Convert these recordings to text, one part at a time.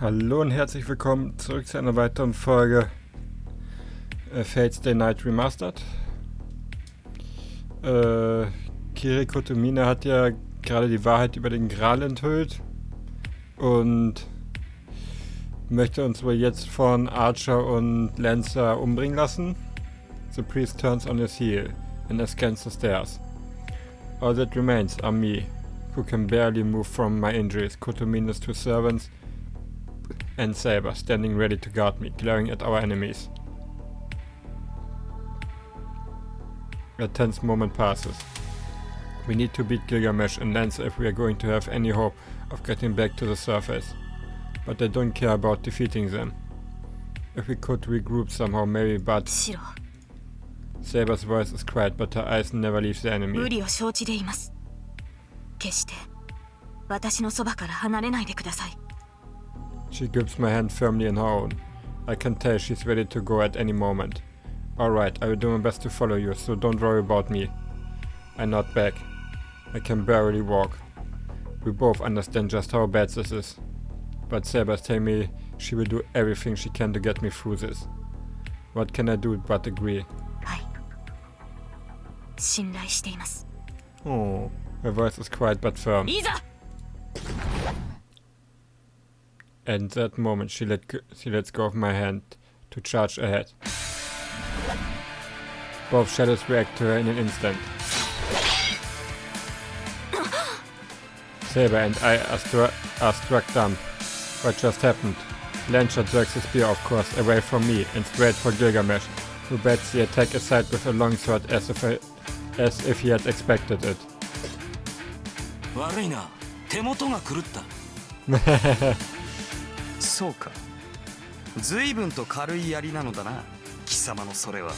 Hallo und herzlich willkommen zurück zu einer weiteren Folge Fate Stay Night Remastered. Kiriko Tomine hat ja gerade die Wahrheit über den Gral enthüllt und möchte uns wohl jetzt von Archer und Lancer umbringen lassen. The priest turns on his heel and scans the stairs. All that remains are me, who can barely move from my injuries, Kotomine's two servants, and Saber, standing ready to guard me, glaring at our enemies. A tense moment passes. We need to beat Gilgamesh and Lancer if we are going to have any hope of getting back to the surface. But I don't care about defeating them. If we could regroup somehow, maybe, but... Saber's voice is quiet, but her eyes never leave the enemy. She grips my hand firmly in her own. I can tell she's ready to go at any moment. Alright, I will do my best to follow you, so don't worry about me. I nod back. I can barely walk. We both understand just how bad this is. But Saber's telling me she will do everything she can to get me through this. What can I do but agree? Oh, her voice is quiet but firm. At that moment, she lets go of my hand to charge ahead. Both shadows react to her in an instant. Saber and I are struck dumb. What just happened? Lancer jerks his spear, of course, away from me and straight for Gilgamesh, who bats the attack aside with a longsword as if he had expected it. そうか。随分と軽い槍なのだな、貴様のそれは。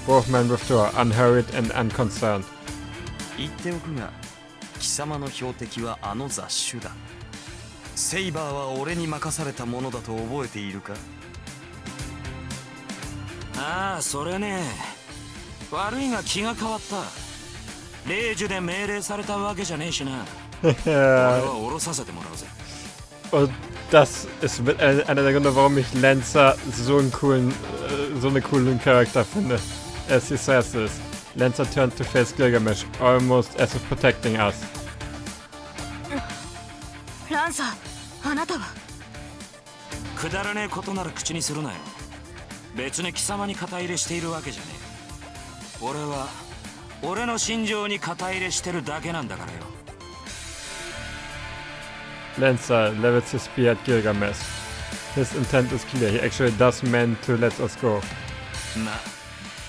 Both men withdraw, unhurried and unconcerned. 言っておくが、貴様の標的はあの雑種だ。セイバーは俺に任されたものだと覚えているか？ああ、それね。悪いが気が変わった。霊樹で命令されたわけじゃねえしな。俺は降ろさせてもらうぜ。Und das ist einer der Gründe, warum ich Lancer so eine coolen Charakter finde. As he says this, Lancer turned to face Gilgamesh, almost as if protecting us. Lancer, あなたは？くだらねえことなら口にするなよ。別に貴様に肩入れしているわけじゃねえ。俺は俺の心情に肩入れしてるだけなんだからよ。Lancer levels his spear at Gilgamesh. His intent is clear. He actually does mean to let us go. まあ、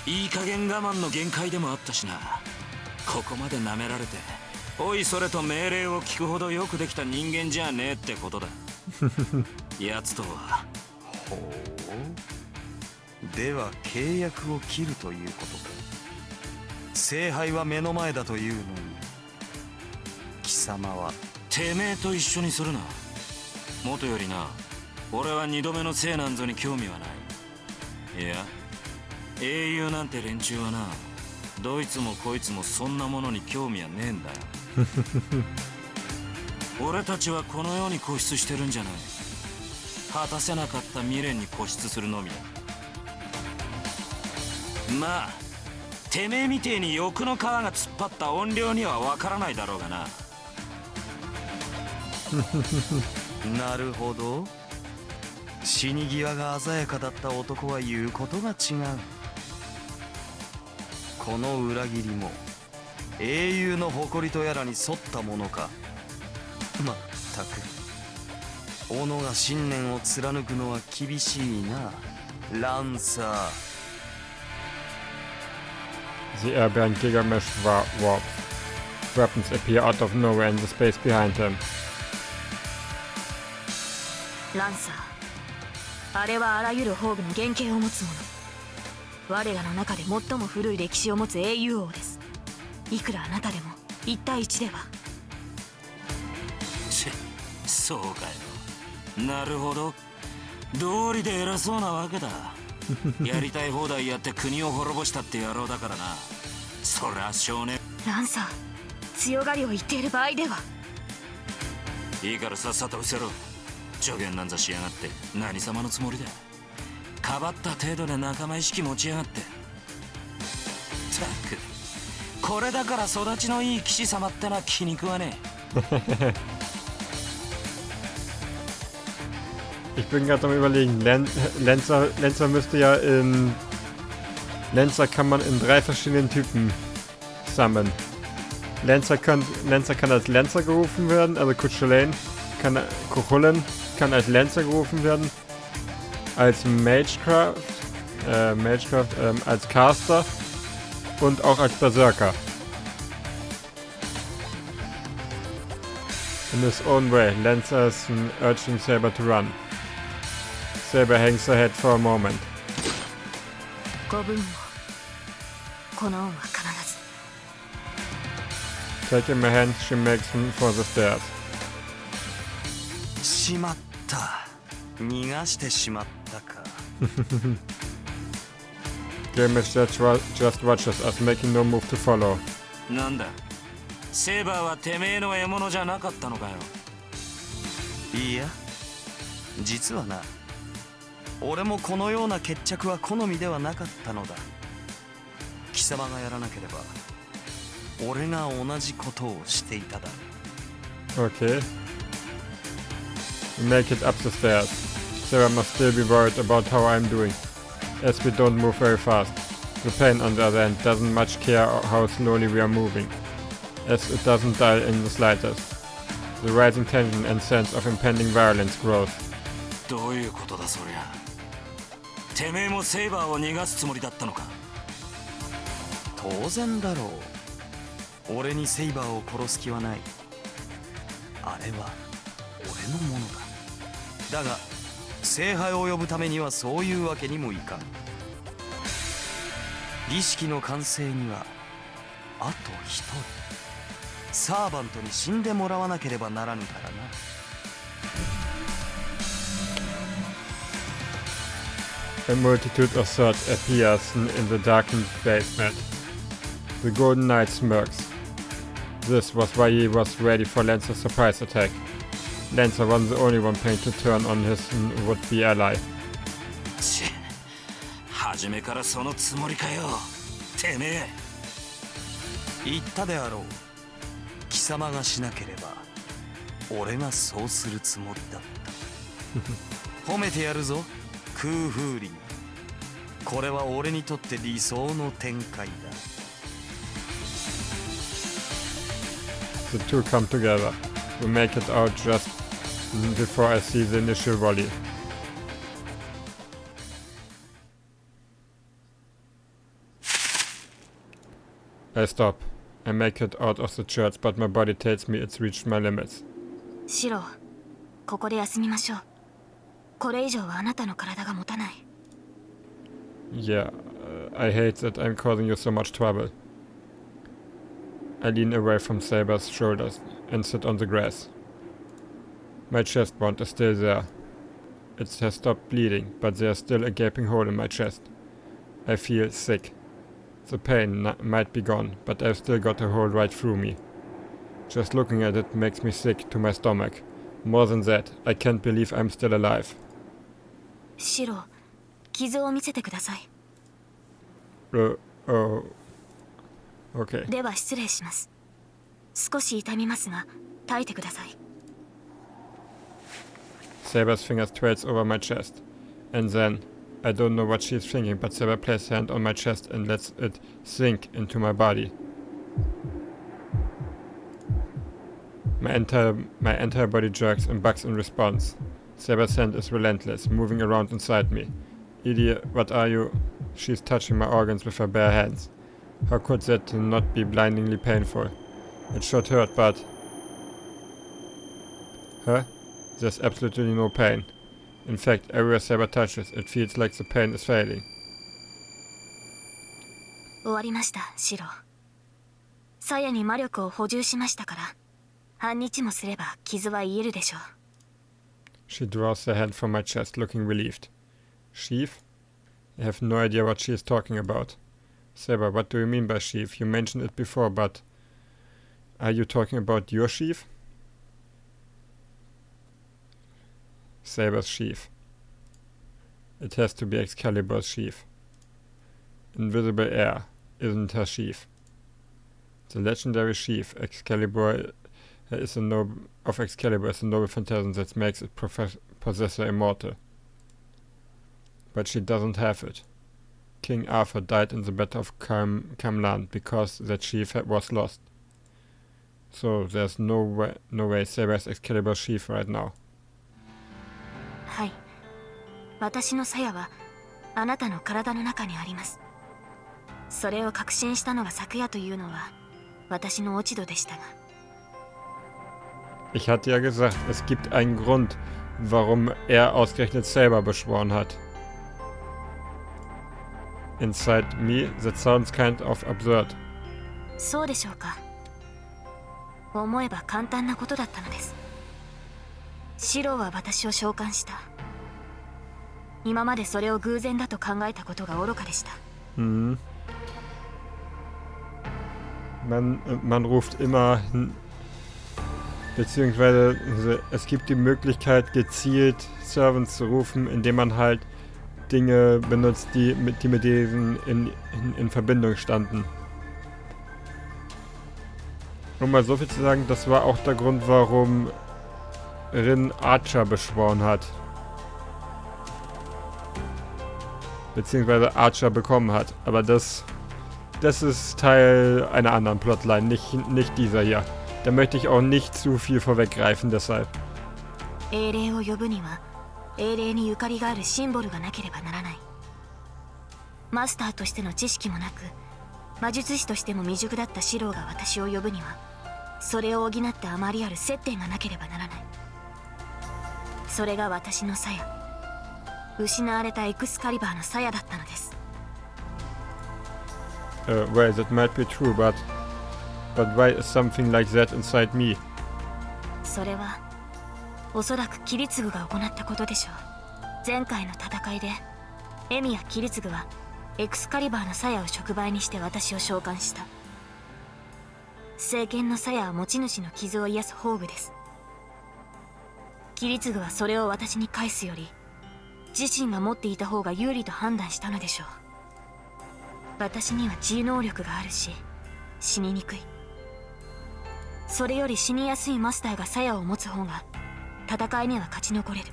いい加減我慢の限界でもあったしな。ここまで舐められて、おいそれと命令を聞くほどよくできた人間じゃねえってことだ。奴とは。ほう。では契約を切るということか。聖杯は目の前だというのに、貴様は。てめえと一緒にするな。元よりな、俺は二度目の聖なんぞに興味はない。いや、英雄なんて連中はな、どいつもこいつもそんなものに興味はねえんだよ。俺たちはこの世に固執してるんじゃない。果たせなかった未練に固執するのみだ。まあ、てめえみてえに欲の皮が突っ張った怨霊にはわからないだろうがな。なるほど。死に際が鮮やかだった男は言うことが違う。この裏切りも英雄の誇りとやらに沿ったものか。まったく斧が信念を貫くのは厳しいな、ランサー。 The air behind Gilgamesh warps. Weapons appear out of nowhere in the space behind him. ランサー、あれはあらゆる宝具の原型を持つもの。我らの中で最も古い歴史を持つ英雄王です。いくらあなたでも1対1では。そうかよ。なるほど。道理で偉そうなわけだ。やりたい放題やって国を滅ぼしたって野郎だからな。そりゃ少年。ランサー、強がりを言っている場合では。いいからさっさと失せろ。助言なんざしやがって何様のつもりだ。かばった程度で仲間意識持ちやがって。ったくこれだから育ちのいい騎士様ってのは気に食わねえ。Ich bin gerade am Überlegen, Lancer müsste ja in... Lancer kann man in 3 verschiedenen Typen sammeln. Lancer kann als Lancer gerufen werden, also Kuchulain kann als Lancer gerufen werden, als Magecraft, als Caster und auch als Berserker. In his own way, Lancer is urging Saber to run. Saber hangs her head for a moment. Taking my hand, she makes for the stairs. しまった。逃がしてしまったか。Game is just watches us, making no move to follow. なんだ、セーバーはてめえの獲物じゃなかったのかよ。いや、実はな、俺もこのような決着は好みではなかったのだ。貴様がやらなければ、俺が同じことをしていただろう。Okay. We make it up the stairs. Sarah must still be worried about how I'm doing, as we don't move very fast. The pain, on the other hand, doesn't much care how slowly we are moving, as it doesn't dull in the slightest. The rising tension and sense of impending violence grows. どういうことだそりゃ。てめえもセイバーを逃がすつもりだったのか。当然だろう。俺にセイバーを殺す気はない。あれは俺のものだ。だが聖杯を呼ぶためにはそういうわけにもいかん。儀式の完成にはあと一人サーバントに死んでもらわなければならぬからな。A multitude of swords appears in the darkened basement. The Golden Knight smirks. This was why he was ready for Lancer's surprise attack. Lancer wasn't the only one planning to turn on his would-be ally. 初めからそのつもりかよ、てめえ。言ったであろう。貴様がしなければ俺がそうするつもりだった。褒めてやるぞ、空風林。これは俺にとって理想の展開だ。The two come together. We make it out just before I see the initial volley. I stop. I make it out of the church, but my body tells me it's reached my limits. シロ、ここで休みましょう。これ以上はあなたの体が持たない。Yeah, I hate that I'm causing you so much trouble. I lean away from Saber's shoulders and sit on the grass. My chest wound is still there. It has stopped bleeding, but there's still a gaping hole in my chest. I feel sick. The pain might be gone, but I've still got a hole right through me. Just looking at it makes me sick to my stomach. More than that, I can't believe I'm still alive. シロ、傷を見せてください。Okay. では失礼します。少し痛みますが、耐えてください。Saber's fingers trails over my chest. And then, I don't know what she's thinking, but Saber places her hand on my chest and lets it sink into my body. My entire body jerks and bucks in response. Saber's hand is relentless, moving around inside me. Idiot, what are you? She's touching my organs with her bare hands. How could that not be blindingly painful? It should hurt, but... Huh? There's absolutely no pain. In fact, everywhere Saber touches, it feels like the pain is fading. 終わりました、シロ。鞘に魔力を補充しましたから、半日もすれば傷は癒えるでしょう。She draws her hand from my chest, looking relieved. Sheath? I have no idea what she is talking about. Saber, what do you mean by sheath? You mentioned it before, but... Are you talking about your sheath? Saber's sheath. It has to be Excalibur's sheath. Invisible Air isn't her sheath. The legendary sheath Excalibur of Excalibur is a noble phantasm that makes its possessor immortal. But she doesn't have it. King Arthur died in the Battle of Camlandt because that sheath was lost. So there's no way Saber has Excalibur's sheath right now. はい。私の鞘はあなたの体の中にあります。それを確信したのが昨夜というのは私の落ち度でしたが。Ich hatte ja gesagt, es gibt einen Grund, warum er ausgerechnet Saber beschworen hat. Inside me, that sounds kind of absurd. そうでしょうか。思えば簡単なことだったのです。シロは私を召喚した。今までそれを偶然だと考えたことが愚かでした。Man ruft immer, beziehungsweise es gibt die Möglichkeit, gezielt Servants zu rufen, indem man halt Dinge benutzt, die mit diesen in Verbindung standen. Um mal so viel zu sagen, das war auch der Grund, warum Rin Archer beschworen hat. Beziehungsweise Archer bekommen hat. Aber das ist Teil einer anderen Plotline, nicht dieser hier. Da möchte ich auch nicht zu viel vorweggreifen, deshalb. 英霊を呼ぶには英霊にゆかりがあるシンボルがなければならない。マスターとしての知識もなく、魔術師としても未熟だったシローが私を呼ぶには、それを補ってあまりある接点がなければならない。それが私の鞘、失われたエクスカリバーの鞘だったのです。Well, that might be true, but why is something like that inside me? それはおそらくキリツグが行ったことでしょう。前回の戦いでエミやキリツグはエクスカリバーの鞘を触媒にして私を召喚した。聖剣の鞘は持ち主の傷を癒す宝具です。キリツグはそれを私に返すより自身が持っていた方が有利と判断したのでしょう。私には治癒能力があるし死ににくい。それより死にやすいマスターが鞘を持つ方が戦いには勝ち残れる。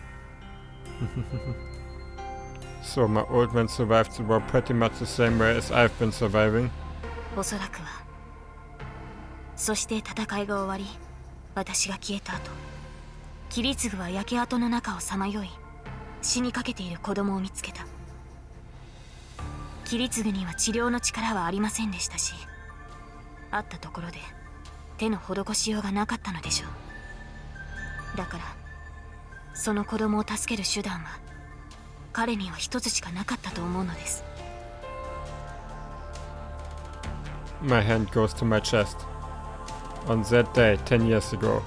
So, my old man survived the war pretty much the same way as I've been surviving. おそらくは。そして戦いが終わり、私が消えた後、キリツグは焼け跡の中をさまよい、死にかけている子供を見つけた。キリツグには治療の力はありませんでしたし、あったところで手の施しようがなかったのでしょう。だからその子供を助ける手段は彼には一つしかなかったと思うのです。 My hand goes to my chest. On that day, 10 years ago,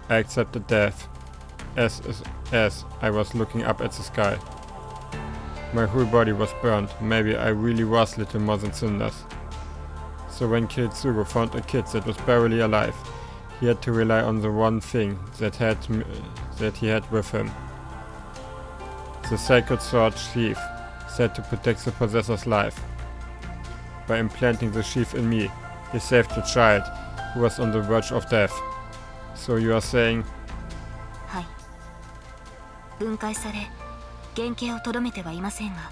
I accepted death as I was looking up at the sky. My whole body was burned. Maybe I really was little more than cinders. So when Kiritsugo found a kid that was barely alive, he had to rely on the one thing that he had with him. The sacred sword sheath, said to protect the possessor's life. By implanting the sheath in me, he saved the child, who was on the verge of death. So you are saying... はい。分解され、原型をとどめてはいませんが、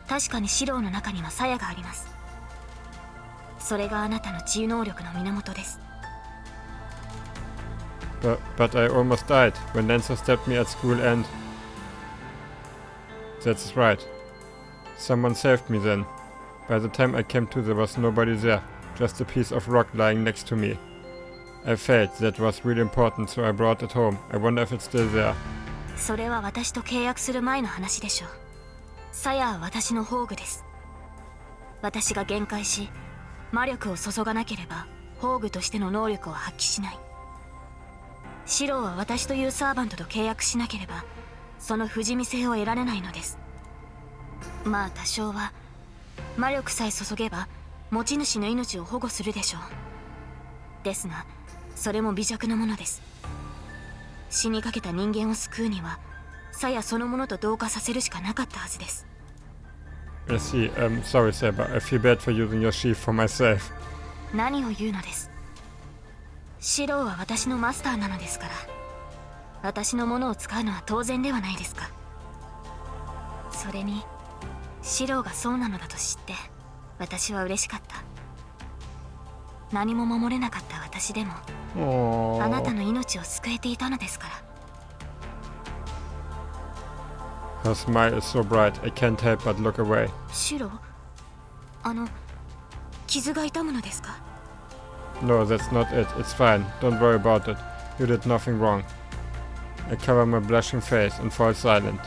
確かにシローの中には鞘があります。それがあなたの治癒能力の源です。But I almost died when Lancer stabbed me at school and... That's right. Someone saved me then. By the time I came to, there was nobody there, just a piece of rock lying next to me. I felt that was really important, so I brought it home. I wonder if it's still there. それは私と契約する前の話でしょう。鞘は私の宝具です。私が限界し、魔力を注がなければ宝具としての能力を発揮しない。シローは私というサーバントと契約しなければその不死身性を得られないのです。まあ多少は魔力さえ注げば持ち主の命を保護するでしょう。ですがそれも微弱なものです。死にかけた人間を救うには鞘そのものと同化させるしかなかったはずです。 I see. Sorry, Saber. I feel bad for using your sheath for myself. 何を言うのです。シロウは私のマスターなのですから、私のものを使うのは当然ではないですか。それにシロウがそうなのだと知って私は嬉しかった。何も守れなかった私でもあなたの命を救えていたのですから。 Her smile is so bright, I can't help but look away. シロウ、傷が痛むのですか。 No, that's not it. It's fine. Don't worry about it. You did nothing wrong. I cover my blushing face and fall silent.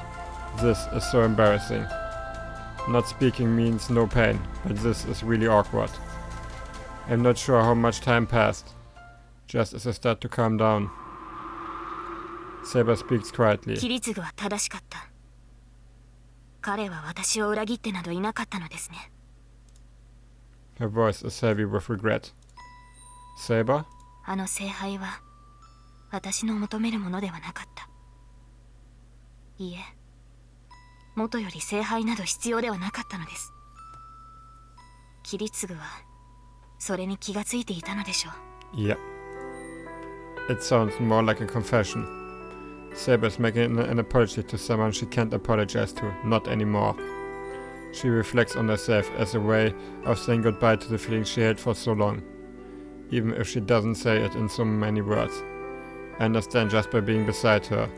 This is so embarrassing. Not speaking means no pain, but this is really awkward. I'm not sure how much time passed. Just as I start to calm down, Saber speaks quietly. キリツグは正しかった。彼は私を裏切ってなどいなかったのですね。 Her voice is heavy with regret. Saber? あの聖杯は私の求めるものではなかった。いいえ、元より聖杯など必要ではなかったのです。キリツグはそれに気がついていたのでしょう。 Yeah. It sounds more like a confession. Saber is making an apology to someone she can't apologize to, not anymore. She reflects on herself as a way of saying goodbye to the feeling she held for so long, even if she doesn't say it in so many words. I understand just by being beside her.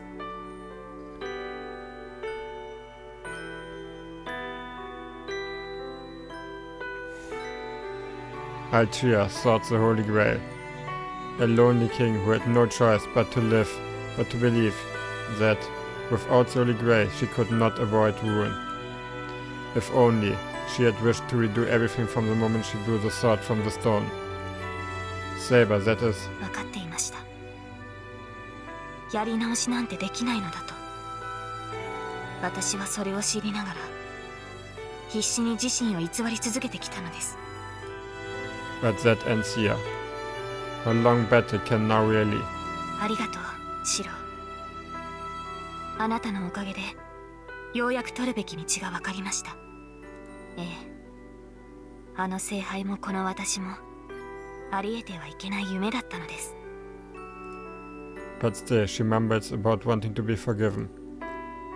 Altria sought the Holy Grail, a lonely king who had no choice but to live, but to believe that without the Holy Grail she could not avoid ruin. If only she had wished to redo everything from the moment she drew the sword from the stone. Saber, that is... 分かっていました。やり直しなんてできないのだと。私はそれを知りながら必死に自身を偽り続けてきたのです。 But that ends here. Her long battle can now really... ありがとう、シロウ。あなたのおかげでようやく取るべき道が分かりました。ええ、あの聖杯もこの私もあり得てはいけない夢だったのです。 But still, she mumbles about wanting to be forgiven.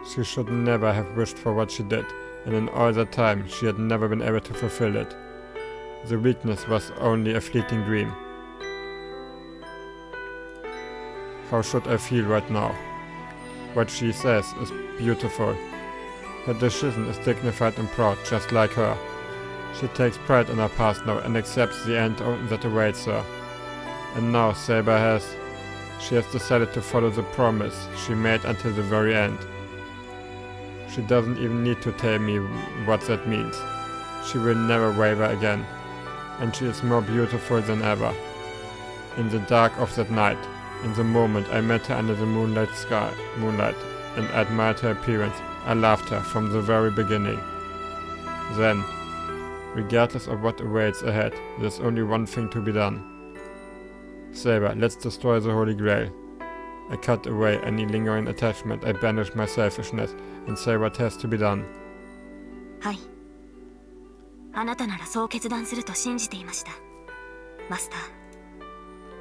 She should never have wished for what she did, and in all that time she had never been able to fulfill it. The weakness was only a fleeting dream. How should I feel right now? What she says is beautiful. Her decision is dignified and proud, just like her. She takes pride in her past now and accepts the end that awaits her. And now she has decided to follow the promise she made until the very end. She doesn't even need to tell me what that means. She will never waver again. And she is more beautiful than ever. In the dark of that night, in the moment I met her under the moonlight, and admired her appearance, I loved her from the very beginning. Then, regardless of what awaits ahead, there's only one thing to be done. Saber, let's destroy the Holy Grail. I cut away any lingering attachment, I banish my selfishness, and say what has to be done. はい。あなたならそう決断すると信じていました、マスター。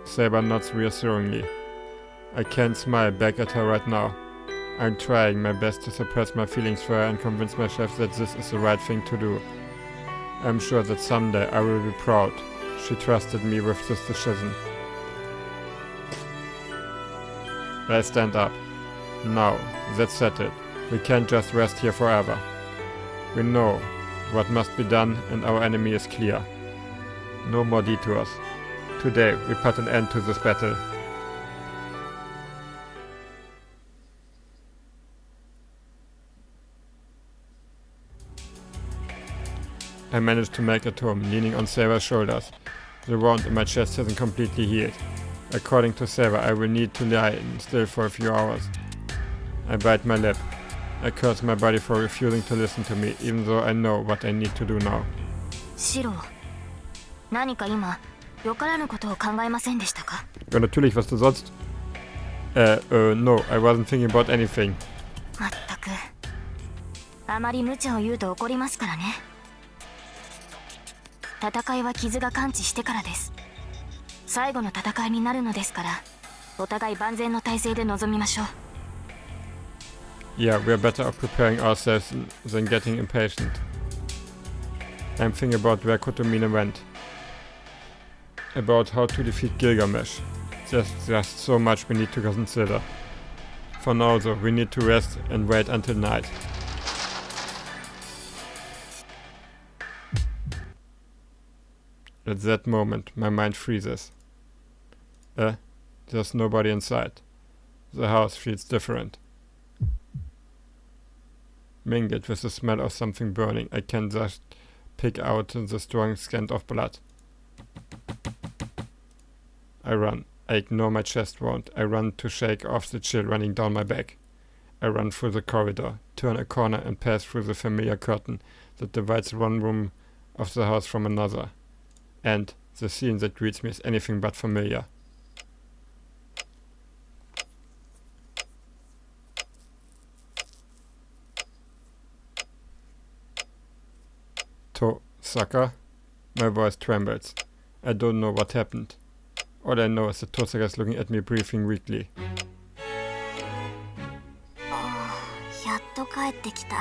Saber nods reassuringly. I can't smile back at her right now. I'm trying my best to suppress my feelings for her and convince myself that this is the right thing to do. I'm sure that someday I will be proud. She trusted me with this decision. I stand up. Now, that's settled. We can't just rest here forever. We know what must be done and our enemy is clear. No more detours. Today we put an end to this battle. I managed to make it home, leaning on Saber's shoulders. The wound in my chest hasn't completely healed. According to Saber, I will need to lie still for a few hours. I bite my lip. I curse my body for refusing to listen to me, even though I know what I need to do now. シロウ、何か今よからぬことを考えませんでしたか？ Ja, natürlich, was du sonst? No, I wasn't thinking about anything. まったくあまり無茶を言うと怒りますからね。戦いは傷が完治してからです。最後の戦いになるのですから、お互い万全の体制で臨みましょう。Yeah, we're better off preparing ourselves than getting impatient. I'm thinking about where Kotomine went. About how to defeat Gilgamesh. There's just so much we need to consider. For now though, we need to rest and wait until night. At that moment, my mind freezes. There's nobody inside. The house feels different. Mingled with the smell of something burning, I can just pick out the strong scent of blood. I run. I ignore my chest wound. I run to shake off the chill running down my back. I run through the corridor, turn a corner and pass through the familiar curtain that divides one room of the house from another. And the scene that greets me is anything but familiar. Sucker. My voice trembles. I don't know what happened. All I know is that Tosaka is looking at me breathing weakly. やっと帰ってきた。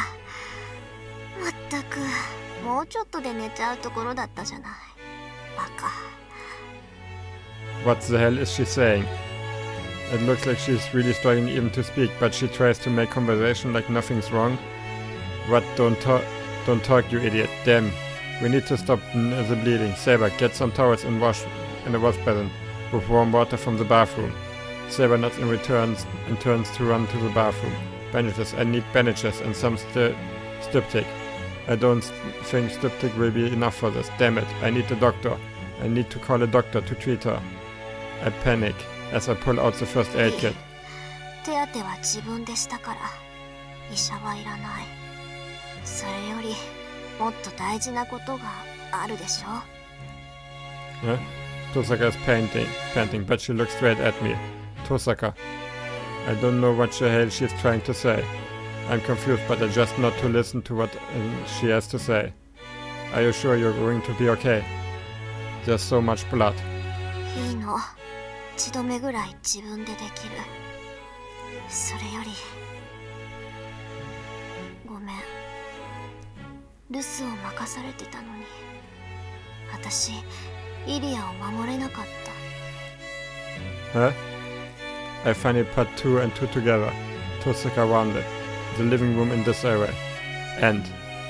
まったくもうちょっとで寝ちゃうところだったじゃない。バカ。What the hell is she saying? It looks like she's really struggling even to speak, but she tries to make conversation like nothing's wrong. What? Don't talk, you idiot. Damn. We need to stop the bleeding. Saber, get some towels and wash in a wash basin with warm water from the bathroom. Saber nods and returns and turns to run to the bathroom. Bandages. I need bandages and some styptic. I don't think styptic will be enough for this. Damn it. I need a doctor. I need to call a doctor to treat her. I panic as I pull out the first aid kit. 手当ては自分でしたから医者はいらない。それよりもっと大事なことがあるでしょ。Tosaka is panting, but she looks straight at me. Tosaka. I don't know what the hell she's trying to say. I'm confused, but I just nod to listen to what she has to say. Are you sure you're going to be okay? There's so much blood. いいの。一度目ぐらい自分でできる。それよりごめん。留守を任されてたのに私イリアを守れなかった。I finally put two and two together. Tosaka wandered. The living room in disarray. And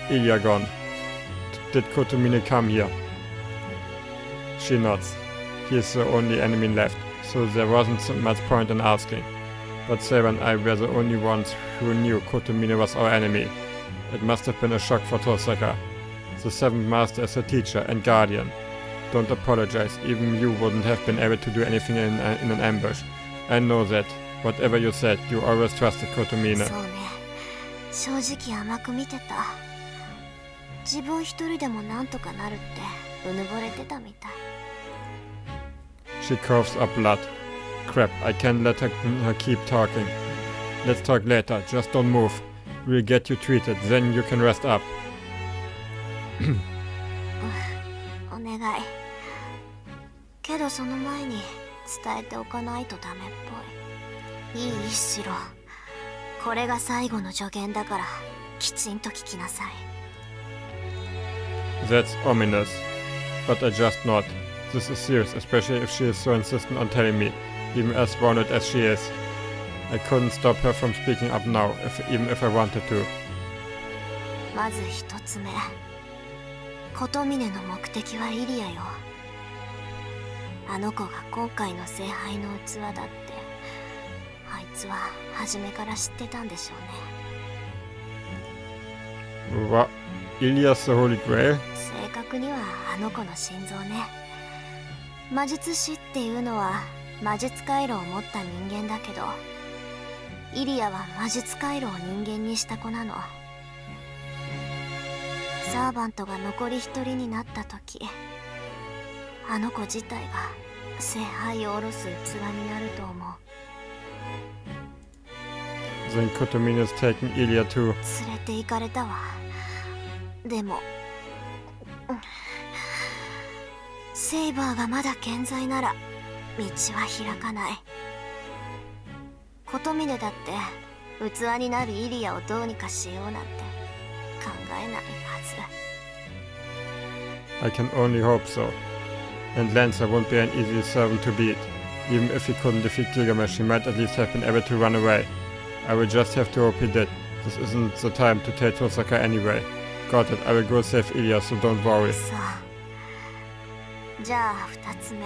Ilya gone. Did Kotomine come here? She nods. He is the only enemy left, so there wasn't so much point in asking. But Saber and I were the only ones who knew Kotomine was our enemy. It must have been a shock for Tosaka. The Seventh Master is her teacher and guardian. Don't apologize, even you wouldn't have been able to do anything in an ambush. I know that. Whatever you said, you always trusted Kotomine. そうね。正直甘く見てた。自分一人でもなんとかなるってうぬぼれてたみたい。She coughs up blood. Crap, I can't let her keep talking. Let's talk later, just don't move. We'll get you treated, then you can rest up. お願い。けどその前に伝えておかないとダメっぽい。いいしろ。これが最後の助言だからきちんと聞きなさい。That's ominous. But I just nod. This is serious, especially if she is so insistent on telling me, even as wounded as she is. I couldn't stop her from speaking up now, even if I wanted to. まず一つ目。琴峰の目的はイリアよ。あの子が今回の聖杯の器だって、あいつは初めから知ってたんでしょうね。What? Ilias the Holy Grail? 正確にはあの子の心臓ね。魔術師っていうのは魔術回路を持った人間だけど、イリアは魔術回路を人間にした子なの。サーバントが残り一人になった時、あの子自体が聖杯を下ろす器になると思う。Then Kotomina's taking Ilya too. 連れて行かれたわ。でもセイバーがまだ健在なら道は開かない。琴峰だって器になるイリアをどうにかしようなんて考えないはず。 I can only hope so. And Lancer won't be an easy servant to beat. Even if he couldn't defeat Gilgamesh, he might at least have been able to run away. I will just have to hope he did. This isn't the time to tell Tosaka anyway. Got it, I will go save Ilya, so don't worry. さあ、じゃあ2つ目。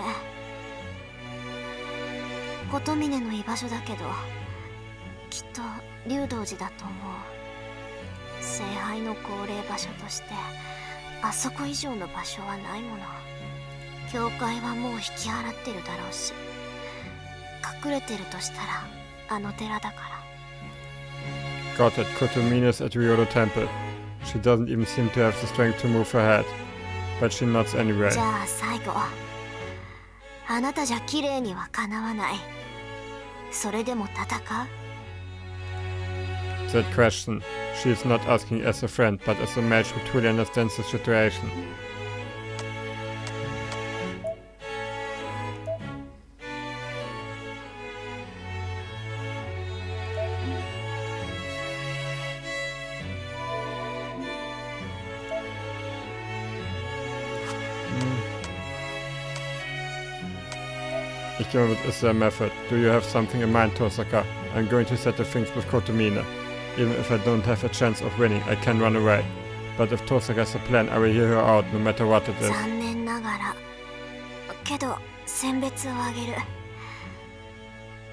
琴峰の居場所だけど、きっと竜道寺だと思う。聖杯の恒例場所としてあそこ以上の場所はないもの。教会はもう引き払ってるだろうし、隠れてるとしたらあの寺だから。 Got it, Kotomina's at Ryodo Temple. She doesn't even seem to have the strength to move her head. But she nods anyway. じゃあ最後、あなたじゃ綺麗にはかなわない。それでも戦う？ That question. She is not asking as a friend, but as a mage who truly understands the situation. What is their method? Do you have something in mind, Tosaka? I'm going to settle things with Kotomina. Even if I don't have a chance of winning, I can run away. But if Tosaka has a plan, I will hear her out, no matter what it is. 残念ながら。けど、選別をあげる。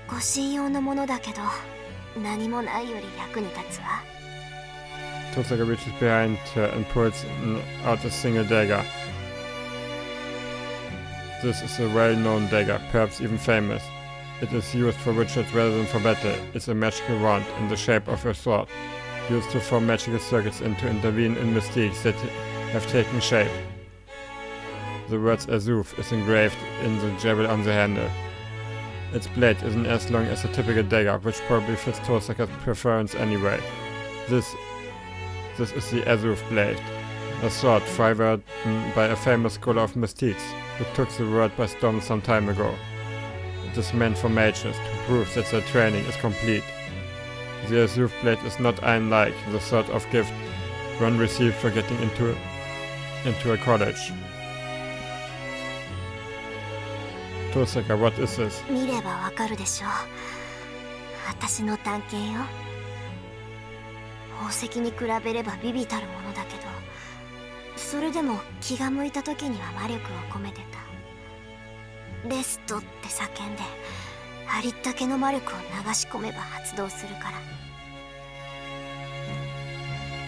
ご信用のものだけど、何もないより役に立つわ。Tosaka reaches behind her and pulls out a single dagger. This is a well-known dagger, perhaps even famous. It is used for rituals rather than for battle. It's a magical wand in the shape of a sword, used to form magical circuits and to intervene in mystiques that have taken shape. The word Azuf is engraved in the jewel on the handle. Its blade isn't as long as a typical dagger, which probably fits Tosaka's preference anyway. This is the Azuf blade, a sword favored by a famous scholar of mystiques who took the world by storm some time ago. It is meant for mages to prove that their training is complete. The Azuf blade is not unlike the sort of gift one received for getting into a college. Tosaka, what is this? 見ればわかるでしょう。私の探検よ。宝石に比べれば微々たるものだけど、それでも気が向いた時には魔力を込めてた。レストって叫んで、ありったけの魔力を流し込めば発動するから。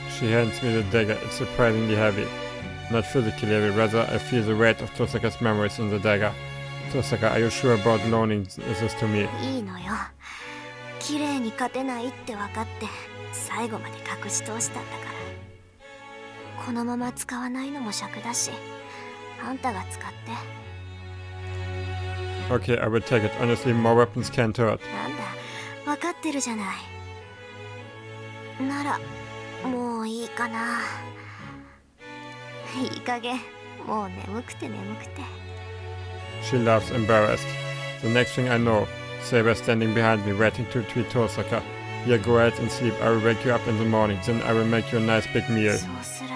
She hands me the dagger. It's surprisingly heavy. Not physically heavy, rather I feel the weight of Tosaka's memories in the dagger. Tosaka, are you sure about loaning this to me? いいのよ。綺麗に勝てないって分かって、最後まで隠し通したんだから。このまま使わないのも尺だし、あんたが使って。Okay, I will take it. Honestly, more weapons can't hurt. なんだ、分かってるじゃない。なら、もういいかな。いい加減、もう眠くて眠くて。She laughs, embarrassed. The next thing I know, Saber standing behind me, waiting to treat Tosaka. Here, go ahead and sleep. I will wake you up in the morning. Then I will make you a nice big meal. そうする。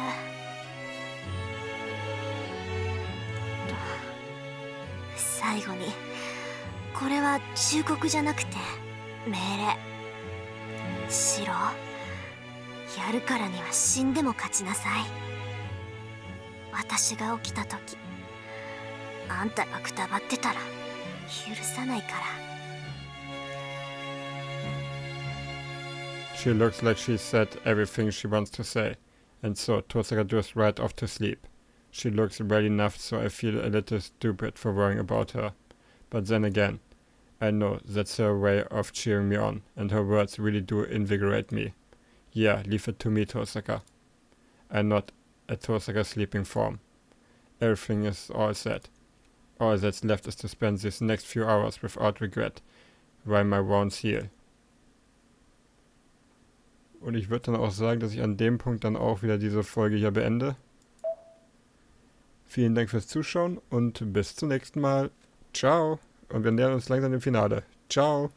最後に、これは忠告じゃなくて命令。シロ、やるからには死んでも勝ちなさい。私が起きた時、あんたがくたばってたら許さないから。She looks like she said everything she wants to say, and so Tosaka drifts right off to sleep. She looks well enough, so I feel a little stupid for worrying about her. But then again, I know that's her way of cheering me on, and her words really do invigorate me. Yeah, leave it to me, Tosaka. I nod at Tosaka's sleeping form. Everything is all set. All that's left is to spend these next few hours without regret, while my wounds heal. Und ich würde dann auch sagen, dass ich an dem Punkt dann auch wieder diese Folge hier beende. Vielen Dank fürs Zuschauen und bis zum nächsten Mal. Ciao. Und wir nähern uns langsam dem Finale. Ciao.